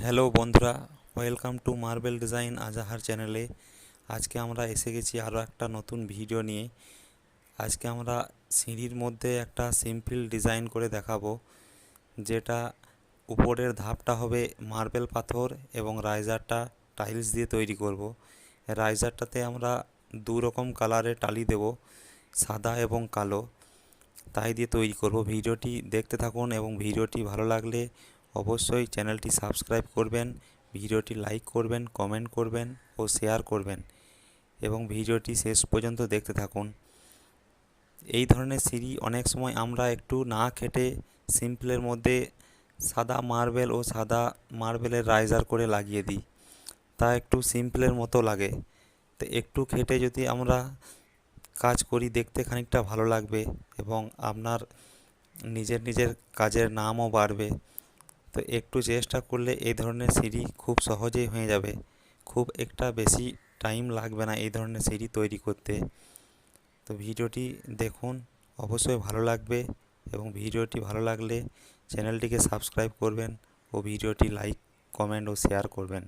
Hello বন্ধুরা, welcome to marble design Azhar চ্যানেলে। আজকে আমরা এসে গেছি আরও একটা নতুন ভিডিও নিয়ে। আজকে আমরা সিঁড়ির মধ্যে একটা সিম্পল ডিজাইন করে দেখাবো, যেটা উপরের ধাপটা হবে মার্বেল পাথর এবং রাইজারটা টাইলস দিয়ে তৈরি করব। রাইজারটাতে আমরা দু রকম কালারের টালি দেব, সাদা এবং কালো, তাই দিয়ে তৈরি করব। ভিডিওটি দেখতে থাকুন এবং ভিডিওটি ভালো লাগলে অবশ্যই চ্যানেলটি সাবস্ক্রাইব করবেন, ভিডিওটি লাইক করবেন, কমেন্ট করবেন ও শেয়ার করবেন এবং ভিডিওটি শেষ পর্যন্ত দেখতে থাকুন। এই ধরনের সিঁড়ি অনেক সময় আমরা একটু না খেটে সিম্পলের মধ্যে সাদা মার্বেল ও সাদা মার্বেলের রাইজার করে লাগিয়ে দিই, তা একটু সিম্পলের মতো লাগে। তো একটু খেটে যদি আমরা কাজ করি, দেখতে খানিকটা ভালো লাগবে এবং আপনার নিজের কাজের নামও বাড়বে। তো একটু চেষ্টা করলে এই ধরনের সিঁড়ি খুব সহজেই হয়ে যাবে, খুব একটা বেশি টাইম লাগবে না এই ধরনের সিঁড়ি তৈরি করতে। তো ভিডিওটি দেখুন, অবশ্যই ভালো লাগবে এবং ভিডিওটি ভালো লাগলে চ্যানেলটিকে সাবস্ক্রাইব করবেন ও ভিডিওটি লাইক, কমেন্ট ও শেয়ার করবেন।